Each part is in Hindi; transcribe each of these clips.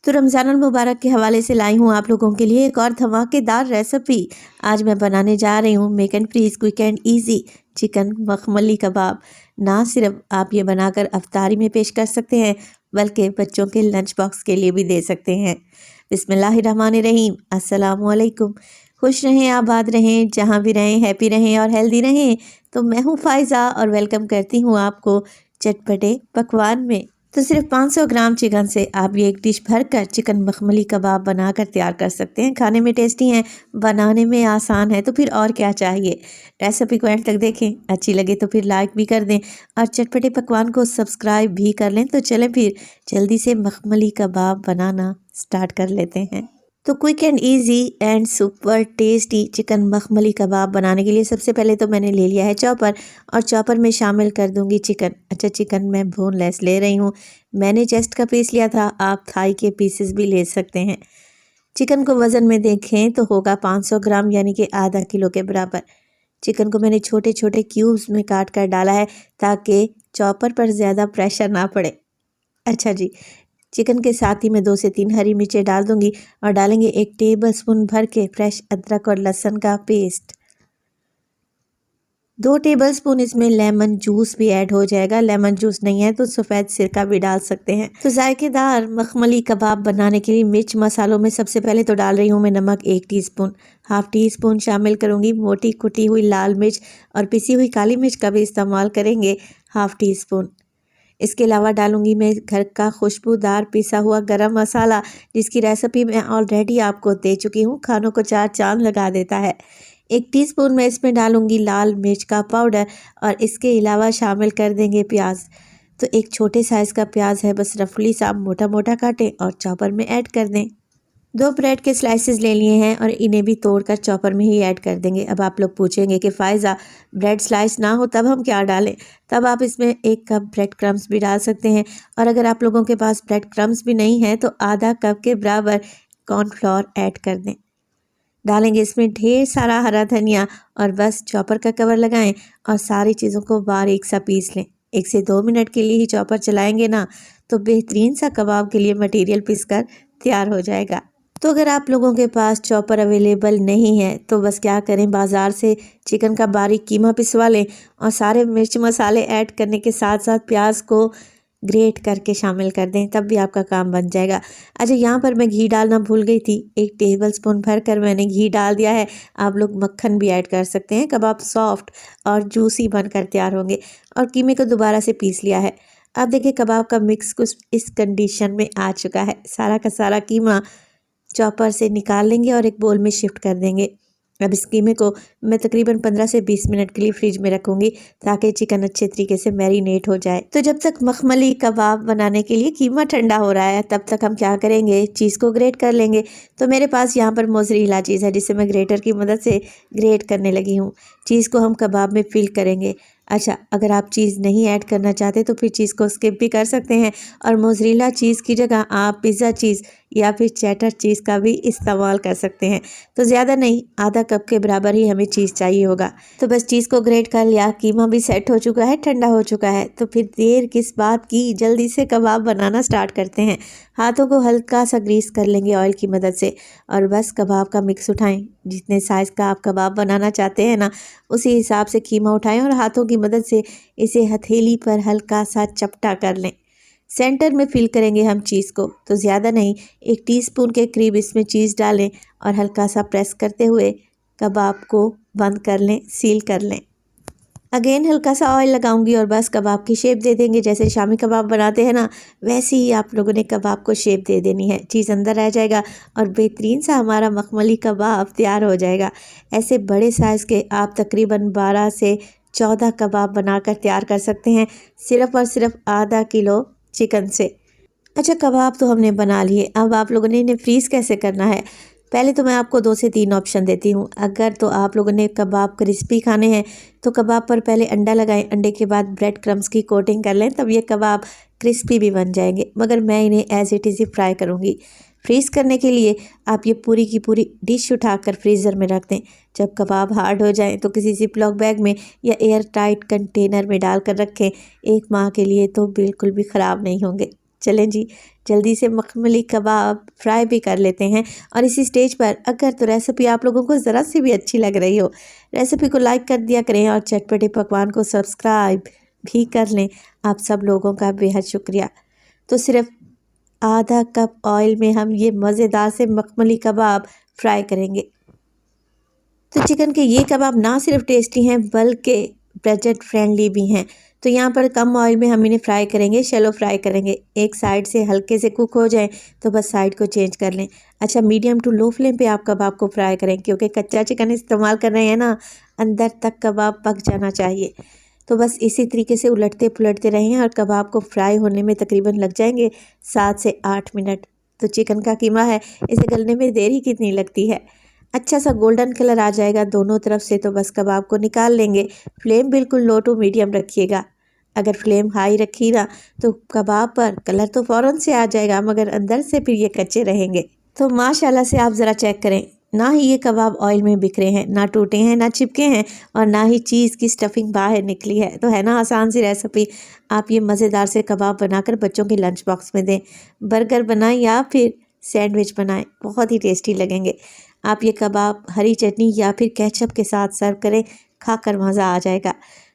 तो रमज़ान मुबारक के हवाले से लाई हूँ आप लोगों के लिए एक और धमाकेदार रेसिपी। आज मैं बनाने जा रही हूँ make and freeze quick and easy chicken makhmali kabab. ना सिर्फ आप ये बनाकर अफ्तारी में पेश कर सकते हैं बल्कि बच्चों के लंच बॉक्स के लिए भी दे सकते हैं। बिस्मिल्लाहिर्रहमानिर्रहीम, अस्सलामुअलैकुम। खुश रहें, आबाद रहें, जहाँ भी रहें हैप्पी रहें और हेल्दी रहें। तो मैं हूँ फ़ायज़ा और वेलकम करती हूँ आपको चटपटे पकवान में। तो सिर्फ 500 ग्राम चिकन से आप ये एक डिश भरकर चिकन मखमली कबाब बनाकर तैयार कर सकते हैं। खाने में टेस्टी हैं, बनाने में आसान है, तो फिर और क्या चाहिए। रेसिपी को एंड तक देखें, अच्छी लगे तो फिर लाइक भी कर दें और चटपटे पकवान को सब्सक्राइब भी कर लें। तो चलें फिर जल्दी से मखमली कबाब बनाना स्टार्ट कर लेते हैं। तो quick and easy and super tasty chicken makhmali कबाब बनाने के लिए सबसे पहले तो मैंने ले लिया है चॉपर और चॉपर में शामिल कर दूंगी चिकन। अच्छा, चिकन मैं बोनलेस ले रही हूँ। मैंने चेस्ट का पीस लिया था, आप थाई के पीसेस भी ले सकते हैं। चिकन को वज़न में देखें तो होगा 500 ग्राम यानी कि आधा किलो के बराबर। चिकन को मैंने छोटे छोटे क्यूब्स में काट कर डाला है ताकि चॉपर पर ज़्यादा प्रेशर ना पड़े। अच्छा जी, चिकन के साथ ही मैं 2 से 3 हरी मिर्चें डाल दूंगी और डालेंगे 1 टेबलस्पून भर के फ्रेश अदरक और लहसुन का पेस्ट। 2 टेबलस्पून इसमें लेमन जूस भी ऐड हो जाएगा। लेमन जूस नहीं है तो सफ़ेद सिरका भी डाल सकते हैं। तो जायकेदार मखमली कबाब बनाने के लिए मिर्च मसालों में सबसे पहले तो डाल रही हूँ मैं नमक 1 टीस्पून। हाफ टी स्पून शामिल करूँगी मोटी कुटी हुई लाल मिर्च और पिसी हुई काली मिर्च का भी इस्तेमाल करेंगे हाफ टी स्पून। इसके अलावा डालूंगी मैं घर का खुशबूदार पिसा हुआ गरम मसाला, जिसकी रेसिपी मैं ऑलरेडी आपको दे चुकी हूँ, खानों को 4 चांद लगा देता है। 1 टीस्पून मैं इसमें डालूंगी लाल मिर्च का पाउडर और इसके अलावा शामिल कर देंगे प्याज। तो एक छोटे साइज़ का प्याज है, बस रफली सा मोटा मोटा काटें और चॉपर में ऐड कर दें। 2 ब्रेड के स्लाइसेस ले लिए हैं और इन्हें भी तोड़कर चॉपर में ही ऐड कर देंगे। अब आप लोग पूछेंगे कि फ़ायज़ा ब्रेड स्लाइस ना हो तब हम क्या डालें? तब आप इसमें 1 कप ब्रेड क्रम्स भी डाल सकते हैं और अगर आप लोगों के पास ब्रेड क्रम्स भी नहीं है तो आधा कप के बराबर कॉर्नफ्लोर ऐड कर दें। डालेंगे इसमें ढेर सारा हरा धनिया और बस चॉपर का कवर लगाएं और सारी चीज़ों को बारीक सा पीस लें। 1 से 2 मिनट के लिए ही चॉपर चलाएंगे ना तो बेहतरीन सा कबाब के लिए मटेरियल पीसकर तैयार हो जाएगा। तो अगर आप लोगों के पास चॉपर अवेलेबल नहीं है तो बस क्या करें, बाज़ार से चिकन का बारीक कीमा पिसवा लें और सारे मिर्च मसाले ऐड करने के साथ साथ प्याज को ग्रेट करके शामिल कर दें, तब भी आपका काम बन जाएगा। अच्छा, यहाँ पर मैं घी डालना भूल गई थी। 1 टेबलस्पून भर कर मैंने घी डाल दिया है। आप लोग मक्खन भी ऐड कर सकते हैं। कबाब सॉफ्ट और जूसी बनकर तैयार होंगे। और कीमे को दोबारा से पीस लिया है। अब देखिए कबाब का मिक्स कुछ इस कंडीशन में आ चुका है। सारा का सारा कीमा चॉपर से निकाल लेंगे और एक बोल में शिफ्ट कर देंगे। अब इस कीमे को मैं तकरीबन 15 से 20 मिनट के लिए फ्रिज में रखूँगी ताकि चिकन अच्छे तरीके से मैरिनेट हो जाए। तो जब तक मखमली कबाब बनाने के लिए कीमा ठंडा हो रहा है तब तक हम क्या करेंगे, चीज़ को ग्रेट कर लेंगे। तो मेरे पास यहाँ पर मोज़रेला चीज़ है जिसे मैं ग्रेटर की मदद से ग्रेट करने लगी हूँ। चीज़ को हम कबाब में फिल करेंगे। अच्छा, अगर आप चीज़ नहीं ऐड करना चाहते तो फिर चीज़ को स्किप भी कर सकते हैं और मोज़रेला चीज़ की जगह आप पिज़्ज़ा चीज़ या फिर चेडर चीज़ का भी इस्तेमाल कर सकते हैं। तो ज़्यादा नहीं, आधा कप के बराबर ही हमें चीज़ चाहिए होगा। तो बस चीज़ को ग्रेट कर लिया, कीमा भी सेट हो चुका है, ठंडा हो चुका है। तो फिर देर किस बात की, जल्दी से कबाब बनाना स्टार्ट करते हैं। हाथों को हल्का सा ग्रीस कर लेंगे ऑयल की मदद से और बस कबाब का मिक्स उठाएं। जितने साइज़ का आप कबाब बनाना चाहते हैं ना, उसी हिसाब से कीमा उठाएं और हाथों की मदद से इसे हथेली पर हल्का सा चपटा कर लें। सेंटर में फिल करेंगे हम चीज़ को। तो ज़्यादा नहीं, 1 टीस्पून के करीब इसमें चीज़ डालें और हल्का सा प्रेस करते हुए कबाब को बंद कर लें, सील कर लें। अगेन हल्का सा ऑयल लगाऊंगी और बस कबाब की शेप दे देंगे। जैसे शामी कबाब बनाते हैं ना, वैसे ही आप लोगों ने कबाब को शेप दे देनी है। चीज़ अंदर आ जाएगा और बेहतरीन सा हमारा मखमली कबाब तैयार हो जाएगा। ऐसे बड़े साइज़ के आप तकरीबन 12 से 14 कबाब बनाकर तैयार कर सकते हैं, सिर्फ़ और सिर्फ आधा किलो चिकन से। अच्छा, कबाब तो हमने बना लिए, अब आप लोगों ने इन्हें फ्रीज़ कैसे करना है। पहले तो मैं आपको 2 से 3 ऑप्शन देती हूँ। अगर तो आप लोगों ने कबाब क्रिस्पी खाने हैं तो कबाब पर पहले अंडा लगाएं, अंडे के बाद ब्रेड क्रम्स की कोटिंग कर लें, तब ये कबाब क्रिस्पी भी बन जाएंगे। मगर मैं इन्हें एज इट इज़ ही फ्राई करूँगी। फ्रीज़ करने के लिए आप ये पूरी की पूरी डिश उठाकर फ्रीज़र में रख दें। जब कबाब हार्ड हो जाए तो किसी जिपलॉक बैग में या एयर टाइट कंटेनर में डालकर रखें। 1 माह के लिए तो बिल्कुल भी ख़राब नहीं होंगे। चलें जी, जल्दी से मखमली कबाब फ्राई भी कर लेते हैं। और इसी स्टेज पर अगर तो रेसिपी आप लोगों को ज़रा सी भी अच्छी लग रही हो, रेसिपी को लाइक कर दिया करें और चटपटे पकवान को सब्सक्राइब भी कर लें। आप सब लोगों का बेहद शुक्रिया। तो सिर्फ आधा कप ऑयल में हम ये मज़ेदार से मखमली कबाब फ्राई करेंगे। तो चिकन के ये कबाब ना सिर्फ टेस्टी हैं बल्कि बजट फ्रेंडली भी हैं। तो यहाँ पर कम ऑयल में हम इन्हें फ्राई करेंगे, शैलो फ्राई करेंगे। एक साइड से हल्के से कुक हो जाए तो बस साइड को चेंज कर लें। अच्छा, मीडियम टू लो फ्लेम पे आप कबाब को फ्राई करें, क्योंकि कच्चा चिकन इस्तेमाल कर रहे हैं ना, अंदर तक कबाब पक जाना चाहिए। तो बस इसी तरीके से उलटते पुलटते रहें और कबाब को फ्राई होने में तकरीबन लग जाएंगे 7 से 8 मिनट। तो चिकन का कीमा है, इसे गलने में देर ही कितनी लगती है। अच्छा सा गोल्डन कलर आ जाएगा दोनों तरफ से तो बस कबाब को निकाल लेंगे। फ्लेम बिल्कुल लो टू मीडियम रखिएगा। अगर फ्लेम हाई रखी ना तो कबाब पर कलर तो फ़ौरन से आ जाएगा, मगर अंदर से फिर ये कच्चे रहेंगे। तो माशाल्लाह से आप ज़रा चेक करें, ना ही ये कबाब ऑयल में बिखरे हैं, ना टूटे हैं, ना चिपके हैं, और ना ही चीज़ की स्टफिंग बाहर निकली है। तो है ना आसान सी रेसिपी। आप ये मज़ेदार से कबाब बनाकर बच्चों के लंच बॉक्स में दें। बर्गर बनाएं या फिर सैंडविच बनाएं, बहुत ही टेस्टी लगेंगे। आप ये कबाब हरी चटनी या फिर केचप के साथ सर्व करें, खाकर मज़ा आ जाएगा।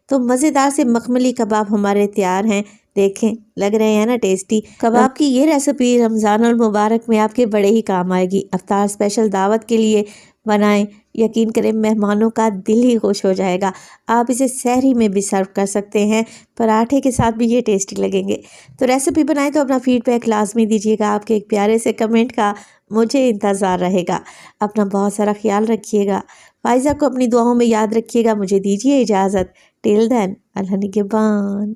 तो मज़ेदार से मखमली कबाब हमारे तैयार हैं। देखें, लग रहे हैं ना टेस्टी। कबाब की ये रेसिपी रमज़ानुल मुबारक में आपके बड़े ही काम आएगी। इफ्तार स्पेशल दावत के लिए बनाएं, यकीन करें मेहमानों का दिल ही खुश हो जाएगा। आप इसे सहरी में भी सर्व कर सकते हैं, पराठे के साथ भी ये टेस्टी लगेंगे। तो रेसिपी बनाएं तो अपना फीडबैक लाजमी दीजिएगा। आपके एक प्यारे से कमेंट का मुझे इंतज़ार रहेगा। अपना बहुत सारा ख्याल रखिएगा। फाइज़ा को अपनी दुआओं में याद रखिएगा। मुझे दीजिए इजाज़त। टिल देन, अल्लाह निगहबान।